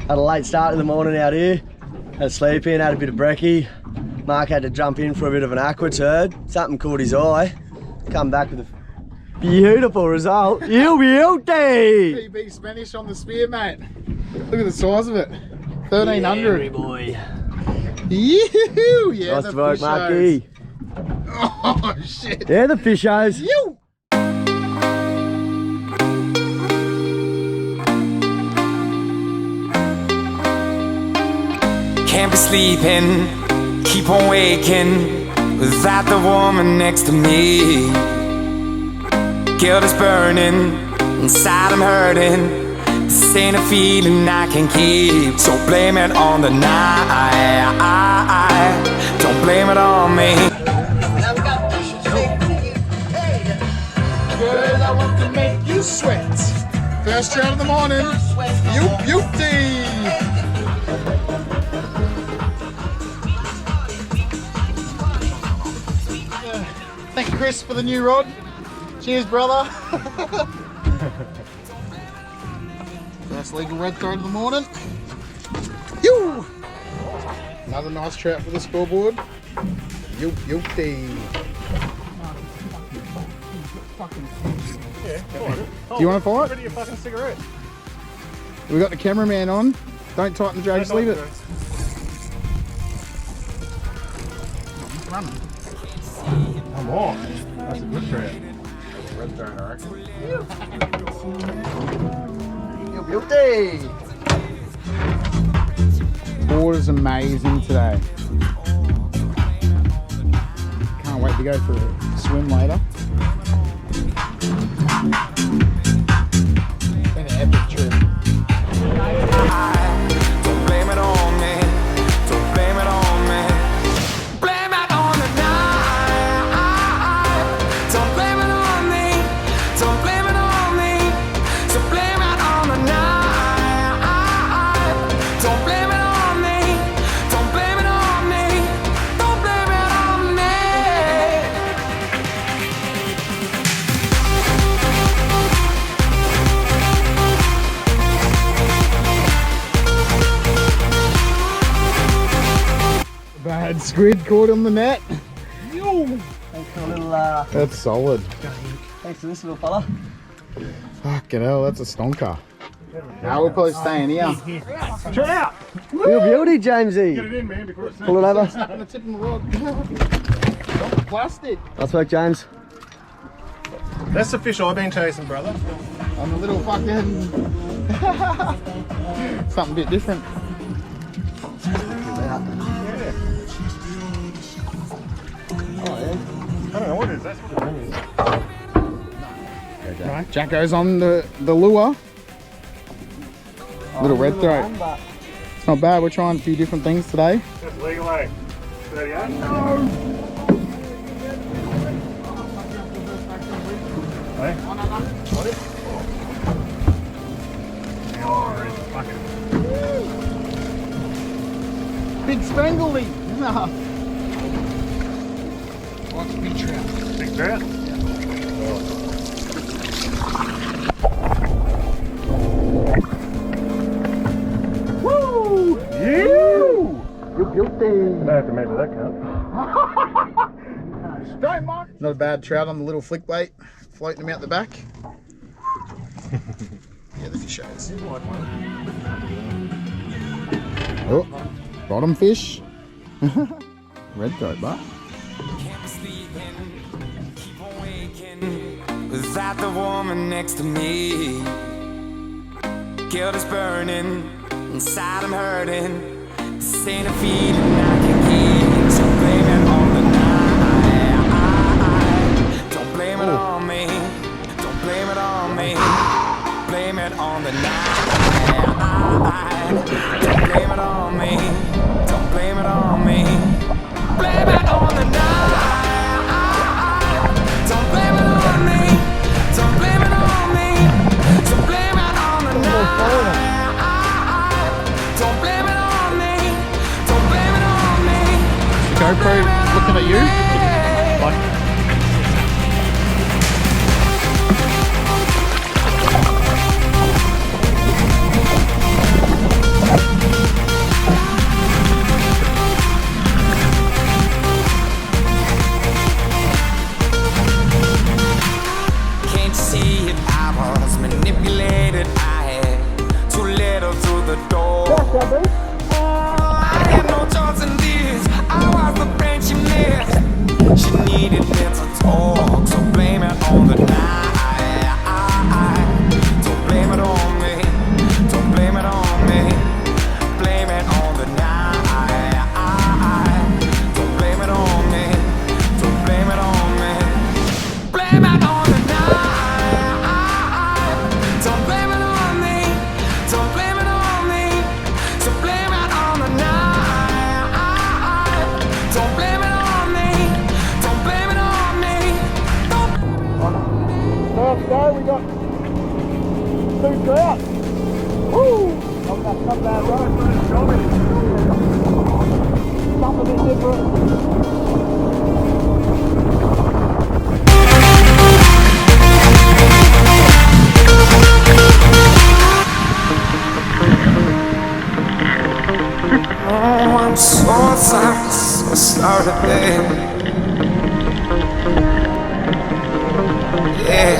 Had a late start in the morning out here. Had a sleep in, had a bit of brekkie. Mark had to jump in for a bit of an aqua turd. Something caught his eye. Come back with a beautiful result. You beauty! PB Spanish on the spear, mate. Look at the size of it. 1300. Yeah, boy. Yoo-hoo! Yeah, Nice work, Marky. Oh, shit. Yeah, the Fishos. You. Can't be sleeping, keep on waking without the woman next to me. Guilt is burning, inside I'm hurting. This ain't a feeling I can keep. So blame it on the night. Don't blame it on me. Girl, I want to make you sweat. First round of the morning. You beauty. Thank Chris for the new rod. Cheers, brother. First legal red throat of the morning. You. Another nice trout for the scoreboard. You beauty. Yeah, Do you want to fight? ready your fucking cigarette. We got the cameraman on. Don't tighten the drag, just leave it. He's running. I'm on. That's a good trout. Red throat, I reckon. You beauty. Water's amazing today. Can't wait to go for a swim later. Been an epic trip. Don't blame it on me. Don't blame it on me. Blame it on the night. Don't blame it on me. Don't blame it on me. So blame it on the night. Don't blame it on me. Don't blame it on me. Don't blame it on me. Bad squid caught on the net. Thanks for a little, That's solid. thanks to this little fella. Fucking hell, that's a stonker. Now we'll probably stay in here. Check it out! You beauty, Jamesy. Get it in, man, before it's Pull it over. On the tip of the rod. Plastic. Nice work, James. That's the fish I've been chasing, brother. On the little fucking... Something a bit different. I don't know what it is. That's what it is. Right. Jacko's on the lure. Little red throat. It's not bad. We're trying a few different things today. That's legal, eh? 38? No. Hey? What is it? Big spangly. No. What's big trout? Big trout? Woo! You! You guilty. I have to measure that cunt. Don't mark. Not a bad trout on the little flick bait, floating them out the back. Yeah, the Fishos. Oh, bottom fish. Red throat, but. Can't be sleeping, keep on waking without the woman next to me. Guilt is burning, inside I'm hurting. This ain't a feeling I can keep. So blame it on the night. Don't blame it on me. Don't blame it on me. Blame it on the night. Don't blame it on me. Don't blame it on me. Blame it on the night. Don't blame it on me. Don't blame it on me. So blame it on the night. Don't blame it on me. Don't blame it on me. GoPro looking at you. Like, her through the door. I had no choice in this. I was the friend she missed. She needed me to talk, so blame it on the night. Don't blame it on me. Don't blame it on me. Blame it on the night. Don't blame it on me. Don't blame it on me. Blame it on the night. Don't blame it on me. Don't blame it on me. So blame it on the night. Don't blame it on me. Don't blame it on me. First go, we got 2 trout. Woo! Not bad, right? Something a bit different. Oh, I'm so sorry, so sorry, babe. Yeah.